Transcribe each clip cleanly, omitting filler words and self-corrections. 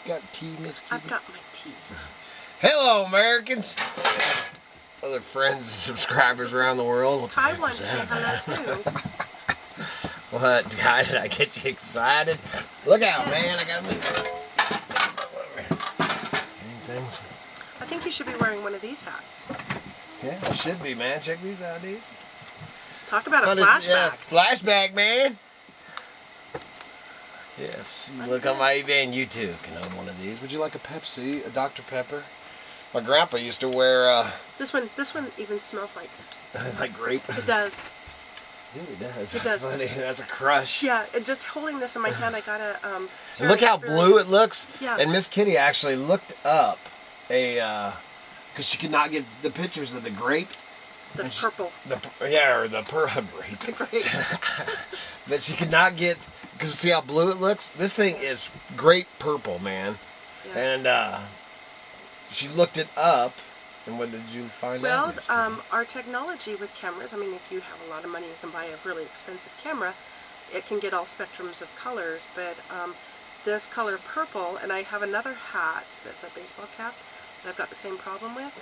got tea, Miss Kitty? I've got my tea. Hello, Americans. Other friends, subscribers around the world. What the I heck want was to say that? hello too. What, guy? Did I get you excited? Look out, man! I gotta move. Things. I think you should be wearing one of these hats. Yeah, I should be, man. Check these out, dude. Talk about a Funny, flashback. yeah, flashback, man. Yes, you look on my eBay and you too can own one of these. Would you like a Pepsi, a Dr. Pepper? My grandpa used to wear This one even smells like like grape. it does. Dude, it does. It That's does. funny. That's a crush. Yeah, and just holding this in my hand, I got a And look how blue it looks. Yeah. And Miss Kitty actually looked up because she could not get the pictures of the grape. The purple. Or the grape. The grape. But she could not get, because see how blue it looks? This thing is grape purple, man. Yeah. And she looked it up, and what did you find out? Well, our technology with cameras, I mean, if you have a lot of money, you can buy a really expensive camera. It can get all spectrums of colors, but this color purple, and I have another hat that's a baseball cap that I've got the same problem with,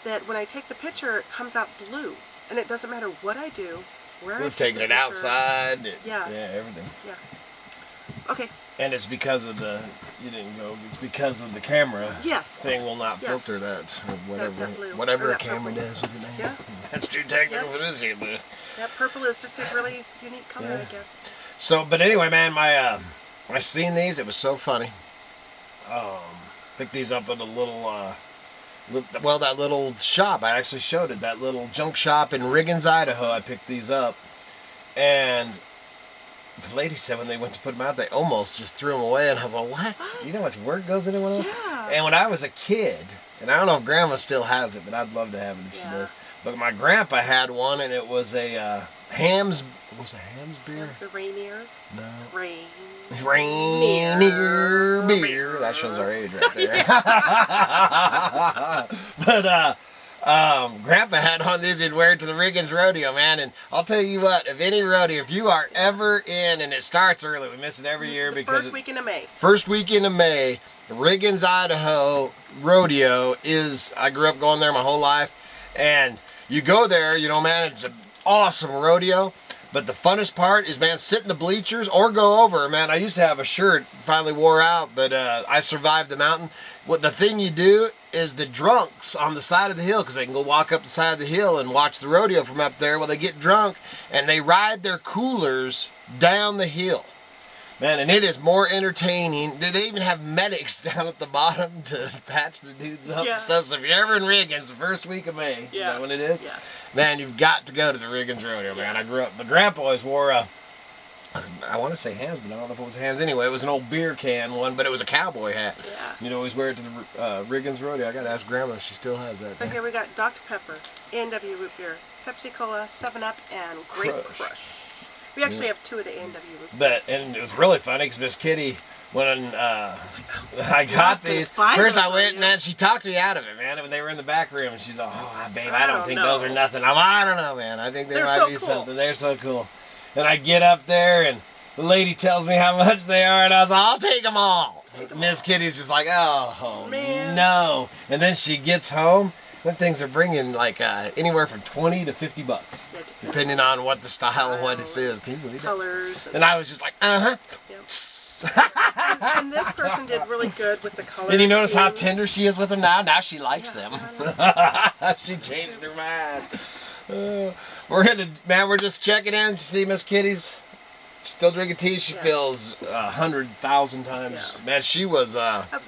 that when I take the picture, it comes out blue. And it doesn't matter what I do, where We've taken it outside. Yeah, everything. Yeah. Okay. And it's because of it's because of the camera. Yes. Thing will not filter that, or That whatever a that camera purple. does with it. Yeah. That's too technical for this here, but. Yeah, purple is just a really unique color, Yeah. I guess. So, but anyway, man, I seen these. It was so funny. Picked these up at a little, that little shop. I actually showed it. That little junk shop in Riggins, Idaho. I picked these up, and the lady said when they went to put them out, they almost just threw them away. And I was like, what? You know how much work goes into one of them? Yeah. And when I was a kid, and I don't know if Grandma still has it, but I'd love to have it if she does. But my grandpa had one, and it was a Hamm's. Was it Hamm's beer? It's a Rainier. No. Rainier beer. That shows our age right there. But Grandpa had on these. He'd wear it to the Riggins rodeo, man. And I'll tell you what, if any rodeo, if you are ever in, and it starts early, we miss it every year because first weekend of May. First weekend of May, the Riggins, Idaho rodeo is. I grew up going there my whole life, and you go there, man. It's an awesome rodeo. But the funnest part is, man, sit in the bleachers or go over. Man, I used to have a shirt, finally wore out, but I survived the mountain. What the thing you do is the drunks on the side of the hill, because they can go walk up the side of the hill and watch the rodeo from up there. Well, they get drunk and they ride their coolers down the hill. Man, and it is more entertaining. They even have medics down at the bottom to patch the dudes up and stuff. So if you're ever in Riggins, the first week of May, is that when it is? Yeah. Man, you've got to go to the Riggins Rodeo, man. I grew up, my grandpa always wore I want to say Hams, but I don't know if it was Hams anyway. It was an old beer can one, but it was a cowboy hat. Yeah. You'd always wear it to the Riggins Rodeo. I got to ask Grandma if she still has that. So here we got Dr. Pepper, A&W root beer, Pepsi Cola, 7-Up, and Grape Crush. We actually have 2 of the A&W root beers. And it was really funny because Miss Kitty, when I got these, first I went and then she talked me out of it, man. When they were in the back room, and she's like, "Oh, babe, I don't think those are nothing." I don't know, man. I think they might be something. They're so cool. And I get up there, and the lady tells me how much they are, and I was like, "I'll take them all." Miss Kitty's just like, "Oh, man. No." And then she gets home. Them things are bringing like anywhere from $20 to $50, depending on what the style and what it is. Can you believe that? Colors. And I was just like, Yep. And this person did really good with the colors. And you notice how tender she is with them now? Now she likes them. She changed her mind. We're just checking in to see Miss Kitty's still drinking tea. She feels 100,000 times. Yeah. Man, she was.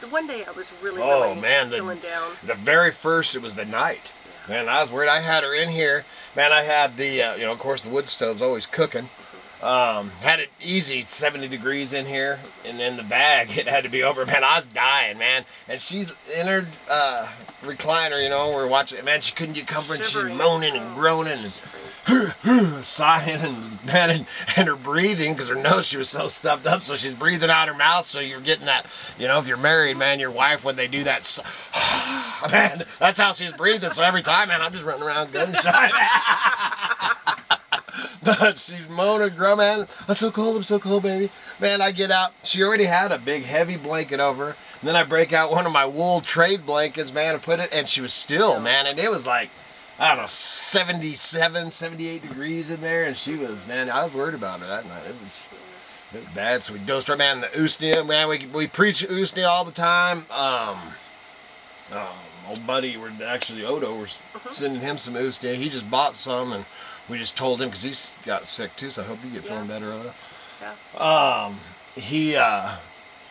One day I was really feeling down. The very first, it was the night. Yeah. Man, I was worried. I had her in here. Man, I had the, of course, the wood stove's always cooking. Had it easy 70 degrees in here, and then the bag, it had to be over. Man, I was dying, man. And she's in her recliner, we're watching it. Man, she couldn't get comfort. She's moaning and groaning and sighing and her breathing, because her nose, she was so stuffed up, so she's breathing out her mouth. So you're getting that, if you're married, man, your wife, when they do that, man, that's how she's breathing. So every time, man, I'm just running around gun-shy. But she's moaning, grumbling. I'm so cold, baby. Man, I get out. She already had a big, heavy blanket over her. And then I break out one of my wool trade blankets, man, and put it, and she was still, man, and it was like, I don't know, 77, 78 degrees in there, and she was, man, I was worried about her that night. It was bad, so we dosed her, man, the usnea, man, we preach usnea all the time. Old buddy, Odo, we're sending him some usnea. He just bought some, and we just told him, because he's got sick too, so I hope you get feeling better, Odo. Yeah. He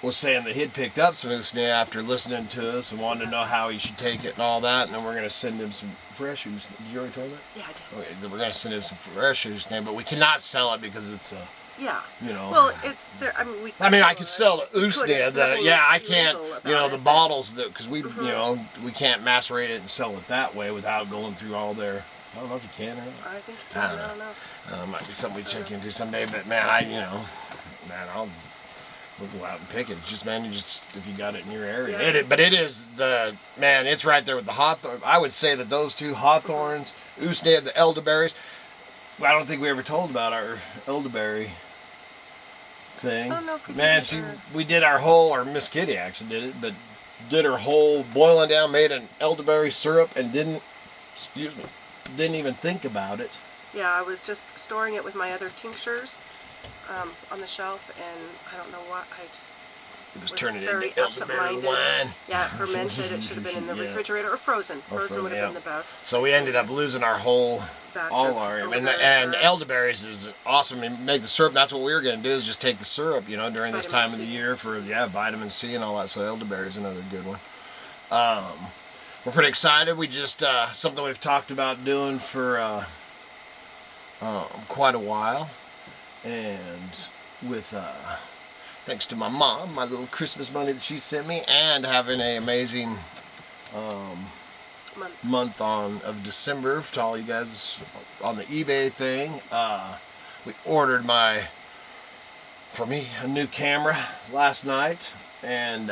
was saying that he'd picked up some usnea after listening to us and wanted to know how he should take it and all that, and then we're going to send him some fresh usnea. Did you already tell him that? Yeah, I did. Okay, so we're going to send him some fresh usnea, but we cannot sell it because it's a... Yeah. You know. Well, it's there. I mean, I could sell the usnea. I can't. The bottles because we, we can't macerate it and sell it that way without going through all their. I don't know if you can or not. I think you can. I don't know. Might be something we check into someday. But man, we'll go out and pick it. It's just, man, if you got it in your area. Yeah. But it is it's right there with the hawthorn. I would say that those two hawthorns, usnea, the elderberries. I don't think we ever told about our elderberry thing. I don't know if we we did our whole, or Miss Kitty actually did it, but did her whole boiling down, made an elderberry syrup, and didn't even think about it. Yeah, I was just storing it with my other tinctures on the shelf, and I don't know what, It was turning very into elderberry wine. Yeah, it fermented. It should have been in the refrigerator or frozen. Frozen would have been the best. So we ended up losing our whole, and elderberries is awesome. And make the syrup. That's what we were going to do, is just take the syrup, during this time of the year for vitamin C and all that. So elderberry is another good one. We're pretty excited. We just something we've talked about doing for quite a while, and with. Thanks to my mom, my little Christmas money that she sent me, and having an amazing month of December to all you guys on the eBay thing. We ordered for me, a new camera last night, and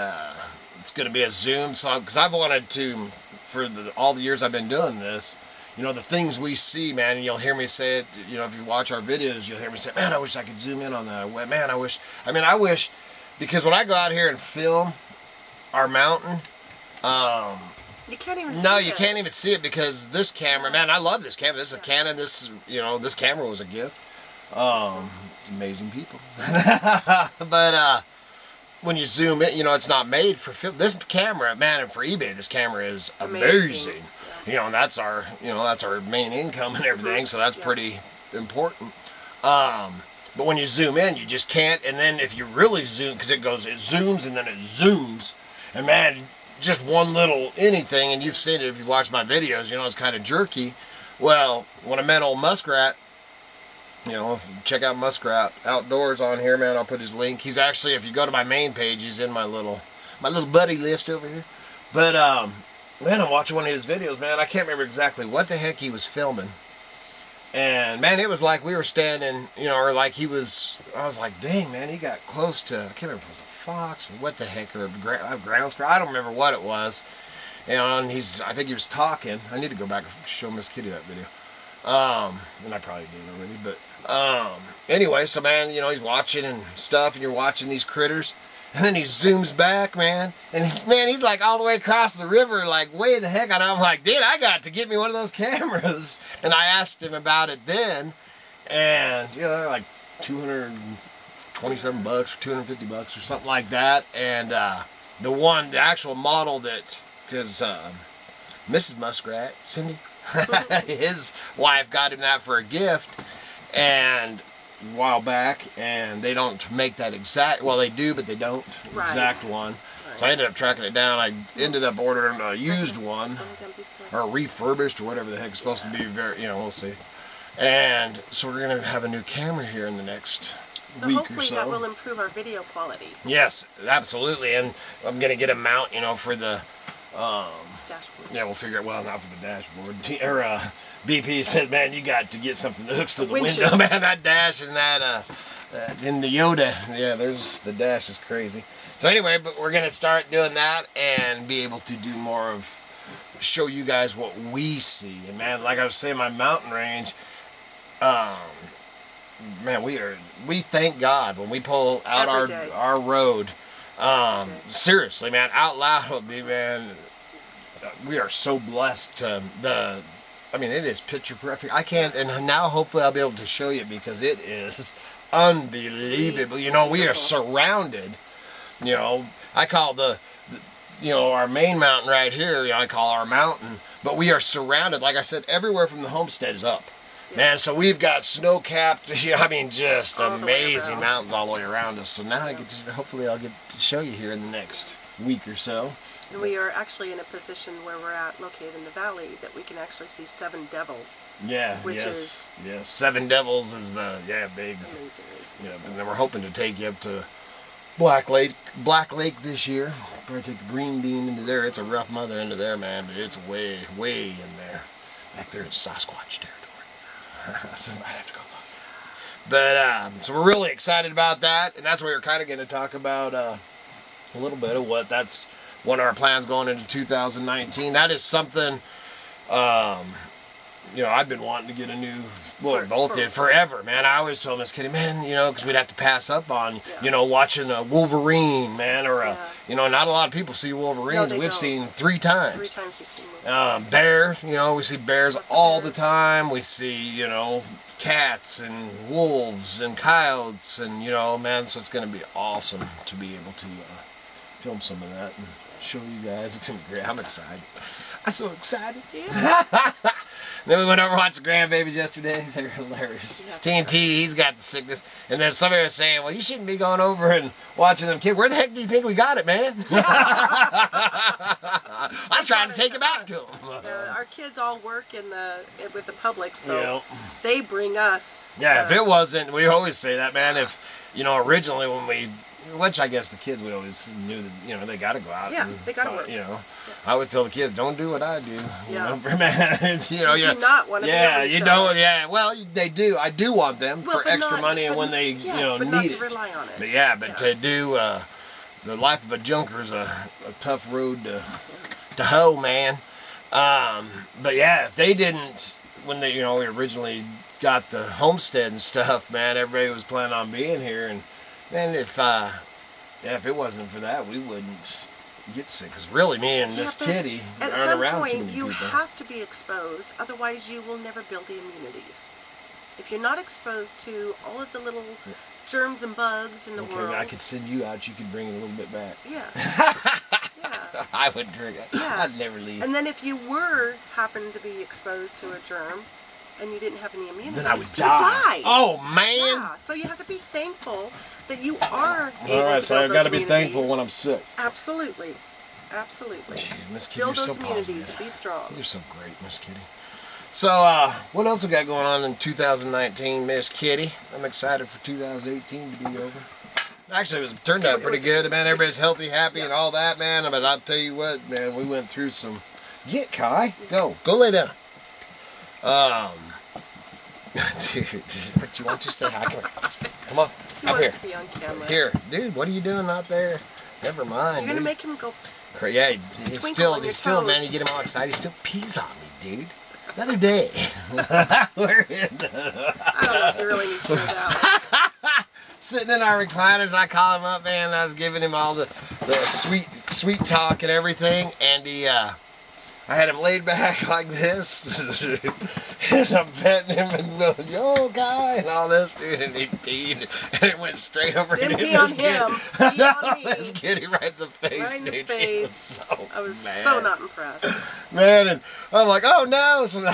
it's going to be a zoom. So, because I've wanted to, for all the years I've been doing this, the things we see, man, and you'll hear me say it, if you watch our videos, you'll hear me say, man, I wish I could zoom in on that. Man, I wish, because when I go out here and film our mountain, you can't even you can't even see it, because this camera, man, I love this camera. This is a Canon. This camera was a gift. It's amazing people. But when you zoom in, it's not made for film. This camera, man, and for eBay, this camera is amazing. And that's our main income and everything, so that's pretty important. But when you zoom in, you just can't. And then if you really zoom, because it zooms and then it zooms, and man, just one little anything, and you've seen it if you've watched my videos, it's kind of jerky. Well, when I met old Muskrat, check out Muskrat Outdoors on here, man. I'll put his link. He's actually, if you go to my main page, he's in my little buddy list over here. But man, I'm watching one of his videos, man. I can't remember exactly what the heck he was filming. And, man, it was like we were standing, or like I was like, dang, man, he got close to, I can't remember if it was a fox or what the heck, or a ground squirrel. I don't remember what it was. And I think he was talking. I need to go back and show Miss Kitty that video. And I probably did already, but, anyway, so, man, he's watching and stuff, and you're watching these critters. And then he zooms back, man, and he's like all the way across the river, like way the heck. And I'm like, dude, I got to get me one of those cameras. And I asked him about it then, and they're like $227 or $250 or something like that. And the actual model because Mrs. Muskrat, Cindy, his wife got him that for a gift, and a while back, and they don't make that exact, well, they do, but they don't exact one. So I ended up tracking it down. I ended up ordering a used one, or refurbished, or whatever the heck it's supposed to be. We'll see. And so we're gonna have a new camera here in the next week or so. Hopefully that will improve our video quality. Yes, absolutely. And I'm gonna get a mount, for the dashboard. Yeah, we'll figure it. Well, not for the dashboard. BP said, man, you got to get something that hooks to the window, man. That dash and that in the Yoda. Yeah, there's the dash is crazy. So anyway, but we're gonna start doing that and be able to do more of show you guys what we see. And man, like I was saying, my mountain range, man, we thank God when we pull out our road Seriously, man, out loud, man, we are so blessed. I mean, it is picture perfect. I can't, and now hopefully I'll be able to show you because it is unbelievable. You know, we are surrounded. You know, I call our main mountain right here, I call our mountain, but we are surrounded, like I said, everywhere from the homestead is up. Yeah. Man, so we've got snow-capped, I mean, just all amazing mountains all the way around us. So now hopefully I'll get to show you here in the next week or so. And we are actually in a position where we're located in the valley, that we can actually see Seven Devils. Yeah, yes. Seven Devils is big. Amazing. Yeah, and then we're hoping to take you up to Black Lake this year. Probably take the Green Bean into there. It's a rough mother into there, man, but it's way, way in there. Back there in Sasquatch territory. So I might have to go look. But, so we're really excited about that, and that's what we're kind of going to talk about a little bit of that's one of our plans going into 2019. That is something, I've been wanting to get a new, well, we both did forever, man. I always told Miss Kitty, man, because we'd have to pass up on, watching a Wolverine, man, or not a lot of people see Wolverines. No, we've seen 3 times. 3 times we've seen Wolverines. Bear, we see bears all the time. We see, cats and wolves and coyotes and, man, so it's going to be awesome to be able to film some of that and show you guys. It's going to be great. I'm excited. I'm so excited. Yeah. Then we went over and watched the grandbabies yesterday. They're hilarious. Yeah. TNT, he's got the sickness. And then somebody was saying, well, you shouldn't be going over and watching them kids. Where the heck do you think we got it, man? I was trying to take it back to them. Our kids all work with the public, so they bring us. Yeah, if it wasn't, we always say that, man. If, originally when we, which I guess the kids, we always knew that, they got to go out. Yeah, they got to work. I would tell the kids, don't do what I do. Yeah. You do not want to you don't. Yeah, well, they do. I do want them for extra money and when they, but need not it. To rely on it. But to do, the life of a junker is a tough road to hoe, man. But yeah, if they didn't, when they, we originally got the homestead and stuff, man, everybody was planning on being here. And if it wasn't for that, we wouldn't get sick. Because really, me and Miss Kitty aren't around too many people. You have to be exposed, otherwise you will never build the immunities. If you're not exposed to all of the little germs and bugs in the world. I could send you out. You could bring it a little bit back. Yeah. I would drink it. Yeah. I'd never leave. And then if you happened to be exposed to a germ, and you didn't have any immunity, then I would die. Oh man! Yeah. So you have to be thankful that you are able all right, to so I've got to be thankful when I'm sick. Absolutely. Jeez, Miss Kitty, build you're those so immunities. positive. Be strong. You're so great, Miss Kitty. So, what else we got going on in 2019, Miss Kitty? I'm excited for 2018 to be over. Actually, it turned out pretty good, man. Everybody's healthy, happy, and all that, man. But I'll tell you what, man, we went through some. Get Kai, go lay down. Dude, what you want to say? Come on, up here. To be on camera. Here, dude. What are you doing out there? Never mind. You're gonna make him go. Yeah, he's still, man. You get him all excited. He still pees on me, dude. The other day, we're in. I don't know if you really need to know that. Sitting in our recliners, I call him up, man. I was giving him all the sweet talk and everything, and he. I had him laid back like this, and I'm petting him and going, yo, guy, and all this, dude, and he peed, and it went straight over Didn't him. pee on him. Pee on me. This kitty right in the face, right in the dude. face. I was so not impressed. Man, and I'm like, oh no, so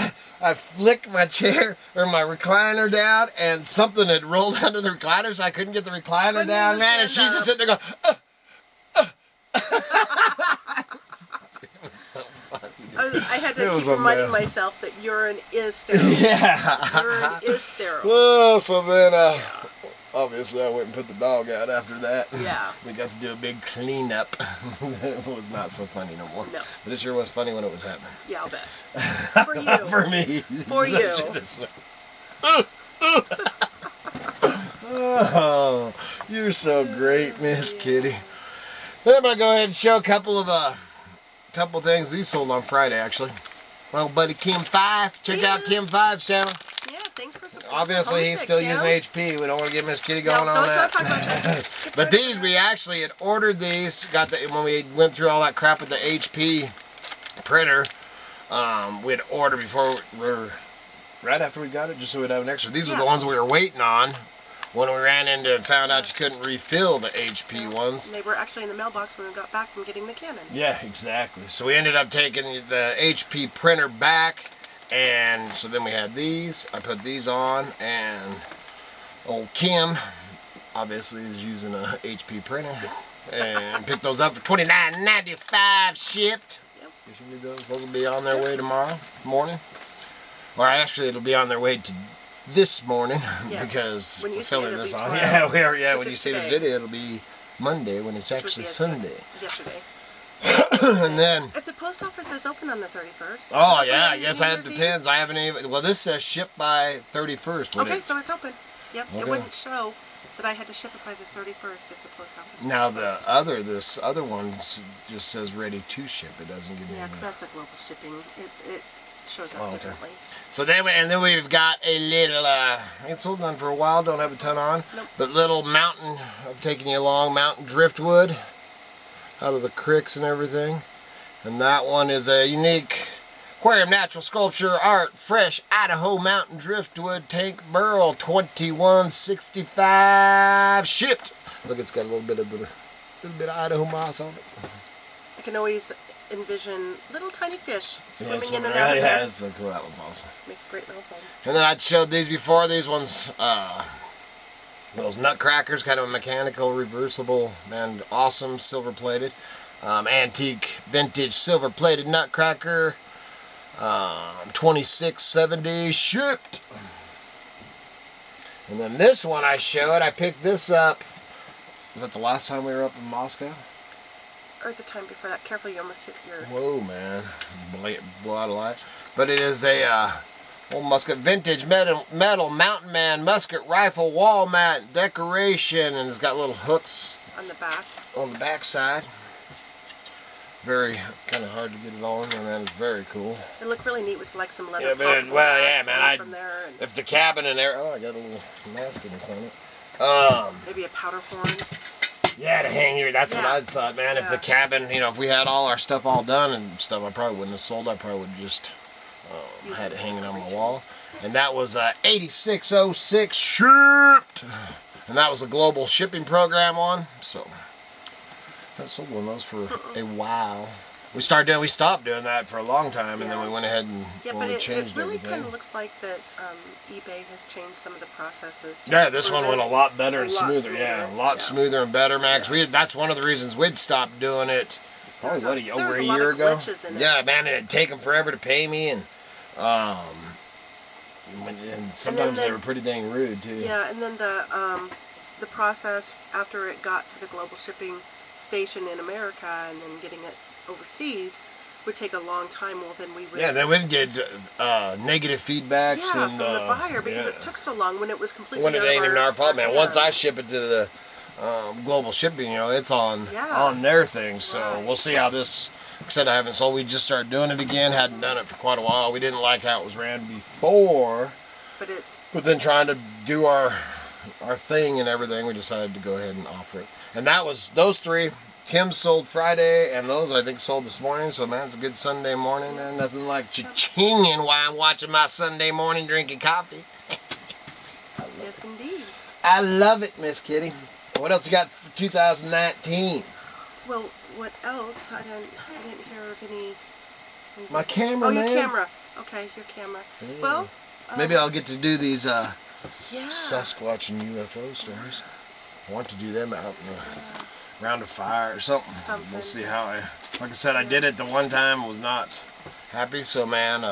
I flicked my chair, or my recliner down, and something had rolled under the recliner, so I couldn't get the recliner down, man, and she's just sitting there going, I had to keep reminding myself that urine is sterile. Yeah. Urine is sterile. Oh, so then, obviously I went and put the dog out after that. Yeah. We got to do a big cleanup. It was not so funny no more. No. But it sure was funny when it was happening. Yeah, I'll bet. For you. For me. For you. Oh, you're so great, Miss Kitty. Then I'm going to go ahead and show a couple of things. These sold on Friday, actually. My old buddy Kim 5. Check out Kim 5's channel. Yeah, thanks for supporting. obviously he's still using HP. We don't want to get Miss Kitty going on that. But these, we actually had ordered these. When we went through all that crap with the HP printer. We had ordered before right after we got it, just so we'd have an extra. These were the ones we were waiting on when we ran into and found out you couldn't refill the HP ones. And they were actually in the mailbox when we got back from getting the Canon. Yeah, exactly. So we ended up taking the HP printer back, and so then we had these. I put these on, and old Kim obviously is using a HP printer, and picked those up for $29.95 shipped. If you need those will be on their way tomorrow morning. Or actually, it'll be on their way to this morning because we're filming this on. Yeah, we are. Yeah, when you see this video, it'll be Monday when it's actually Sunday. Yesterday. And then. If the post office is open on the 31st. Oh yeah, I guess that depends. I haven't even. Well, this says ship by 31st. Okay, so it's open. Yep. Okay. It wouldn't show that I had to ship it by the 31st if the post office. Now this other one just says ready to ship. It doesn't give me. Yeah, because that's a global shipping. It shows up differently. So then we've got a little. It's sold on for a while. Don't have a ton on. Nope. But little mountain. I'm taking you along mountain driftwood out of the creeks and everything. And that one is a unique aquarium natural sculpture art fresh Idaho mountain driftwood tank burl 2165 shipped. Look, it's got a little bit of Idaho moss on it. I can always envision little tiny fish swimming in and out. Yeah, that's so cool. That one's awesome. Make a great little home. And then I showed these before. These ones, those nutcrackers, kind of a mechanical, reversible, and awesome silver plated, antique, vintage silver plated nutcracker. 2670 shipped. And then this one I showed, I picked this up. Was that the last time we were up in Moscow? Or the time before that. Careful, you almost hit your... Whoa, man. Blow out a light. But it is a old musket, vintage metal mountain man musket rifle wall mat decoration, and it's got little hooks on the back. On the back side. Very kind of hard to get it on, and then it's very cool. It looked really neat with like some leather. Yeah, but man, and if the cabin in there, I got a little maskiness on it. Maybe a powder horn. Yeah, to hang here. That's what I thought, man. If the cabin, if we had all our stuff all done and stuff, I probably wouldn't have sold. I probably would have just had it hanging on my wall. And that was 8606 shipped, and that was a global shipping program one. So. I sold one of those for a while. We stopped doing that for a long time, and then we went ahead and changed it really everything. kind of looks like that eBay has changed some of the processes. Yeah, this one went a lot better and smoother. Yeah, a lot smoother and better, Max. That's one of the reasons we'd stopped doing it. Probably over a year ago. Yeah, man, it'd take them forever to pay me, and sometimes they were pretty dang rude too. Yeah, and then the process after it got to the global shipping station in America and then getting it overseas would take a long time. Well, then we would... Yeah, then we'd get negative feedbacks from the buyer because it took so long when it was completely when it ain't even our fault, man. Once I ship it to the global shipping, it's on their thing. So we'll see how this... Like I said, I haven't sold. We just started doing it again. Hadn't done it for quite a while. We didn't like how it was ran before. But then trying to do our thing and everything, we decided to go ahead and offer it. And that was those three. Kim sold Friday, and those I think sold this morning. So man, it's a good Sunday morning, and nothing like cha-chinging while I'm watching my Sunday morning drinking coffee. Yes, indeed. I love it, Miss Kitty. What else you got for 2019? Well, what else? I didn't hear of any. My camera, man. Oh, your camera. Okay, your camera. Yeah. Well, maybe I'll get to do these Sasquatch and UFO stories. I want to do them out in around a fire or something. We'll see how like I said, I did it the one time, was not happy. So man,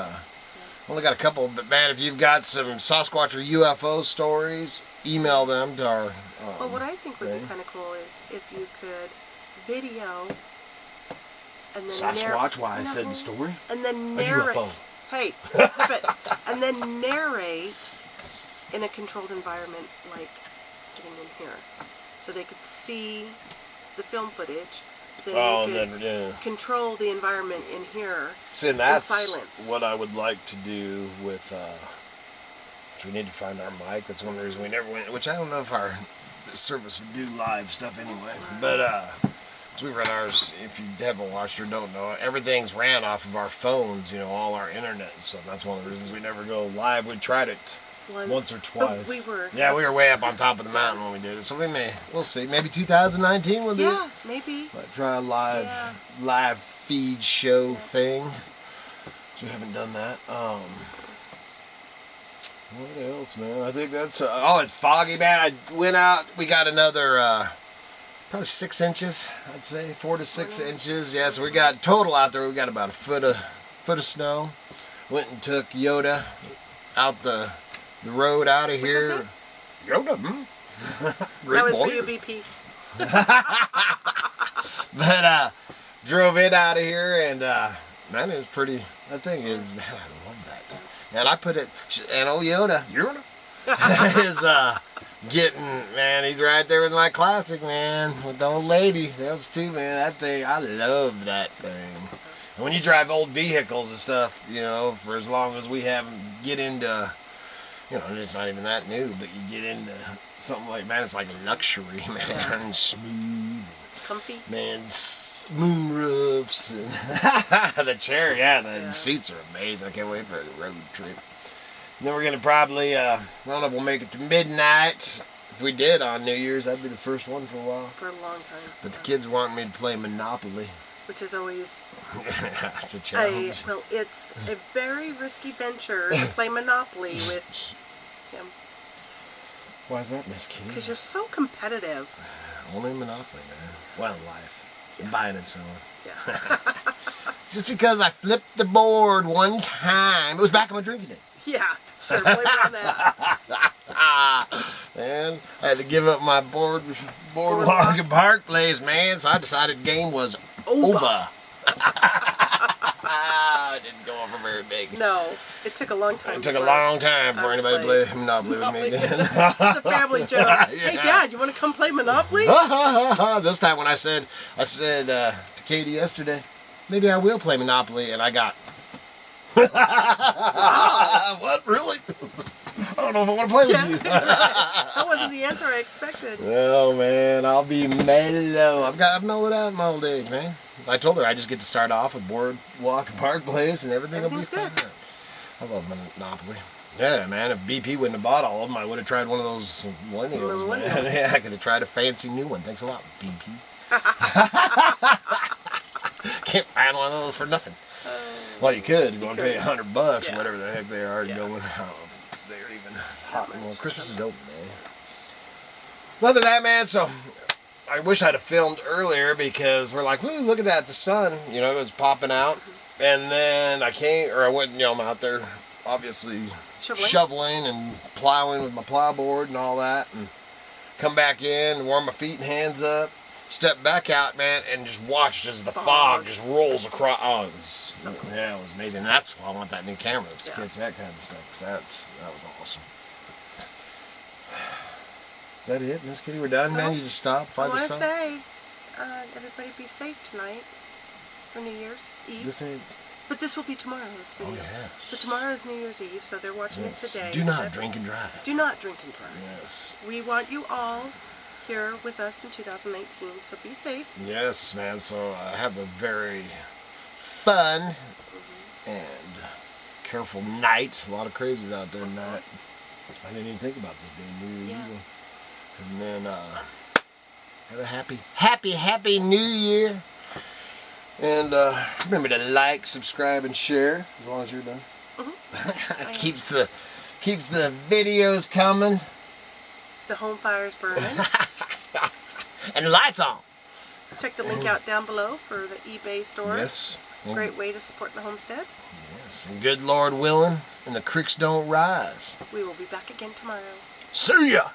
only got a couple, but man, if you've got some Sasquatch or UFO stories, email them to our well, what I think would be kind of cool is if you could video and then Sasquatch, why I said the story? And then narrate. Hey, zip it. And then narrate in a controlled environment, like sitting in here, so they could see the film footage. Then control the environment in here. See, and that's what I would like to do with which we need to find our mic. That's one of the reasons we never went, which I don't know if our service would do live stuff anyway. But so we run ours, if you haven't watched or don't know, everything's ran off of our phones, all our internet and stuff. That's one of the reasons we never go live. We tried it once or twice. We were way up on top of the mountain when we did it. So we'll see. Maybe 2019 we'll do it. Yeah, maybe. Might try a live feed show thing. So we haven't done that. What else, man? I think that's... it's foggy, man. I went out. We got another... probably 6 inches, I'd say, 4 to 6 inches. Yeah, so we got total out there. We got about a foot of snow. Went and took Yoda out the road out of here. Yoda, That was for you, BP. But drove it out of here, and man, it was pretty. That thing is, man, I love that. And I put it, and old Yoda is getting, man, he's right there with my classic, man, with the old lady. Those two, man, that thing, I love that thing. And when you drive old vehicles and stuff, for as long as we get into, it's not even that new, but you get into something like, man, it's like luxury, man, smooth. Comfy. Man, moon roofs. And the chair, the seats are amazing. I can't wait for the road trip. And then we're going to probably, I don't know if we'll make it to midnight. If we did on New Year's, that'd be the first one for a while. For a long time. But the kids want me to play Monopoly. Which is always... It's a challenge. Well, it's a very risky venture to play Monopoly with him. Why is that, Miss Kitty? Because you're so competitive. Only Monopoly, man. Well, in life. Buying and selling. Yeah. Just because I flipped the board one time. It was back in my drinking days. Yeah, sure. Blame it on that. Man, I had to give up my boardwalk and park place, man. So I decided the game was over. It didn't go over very big. No, it took a long time. It took a long time for anybody to play Monopoly with me again. It's a family joke. Hey, Dad, you want to come play Monopoly? This time when I said to Katie yesterday, maybe I will play Monopoly, and I got... What, really? I don't know if I want to play with you. That wasn't the answer I expected. Oh, man, I'll be mellow. I've mellowed out in my old age, man. I told her I just get to start off with boardwalk and park place, and everything will be fine. I love Monopoly. Yeah, man, if BP wouldn't have bought all of them, I would have tried one of those millennials, man. Yeah, I could have tried a fancy new one. Thanks a lot, BP. Can't find one of those for nothing. Well, you could. Go and pay $100 or whatever the heck they are going. I don't know if they're even hot anymore. Christmas is over, man. Other than that, man, so I wish I'd have filmed earlier because we're like, woo, look at that. The sun, it was popping out. And then I went, I'm out there, obviously, shoveling and plowing with my plow board and all that. And come back in, warm my feet and hands up. Step back out, man, and just watched as the fog just rolls across. Oh, it was amazing. And that's why I want that new camera to catch that kind of stuff. Cause that was awesome. Is that it, Miss Kitty? We're done, man. You just stopped. I want to say, everybody be safe tonight for New Year's Eve. But this will be tomorrow's video. Oh, yes. So tomorrow is New Year's Eve, so they're watching it today. Do not drink and drive. Do not drink and drive. Yes. We want you all here with us in 2019, so be safe. Yes, man. So have a very fun and careful night. A lot of crazies out there tonight. I didn't even think about this being New Year's Eve. And then have a happy New Year. And remember to like, subscribe, and share as long as you're done. keeps the videos coming. The home fire's burning. And the lights on. Check the link out down below for the eBay store. Yes. Great way to support the homestead. Yes. And good Lord willing, and the creeks don't rise. We will be back again tomorrow. See ya!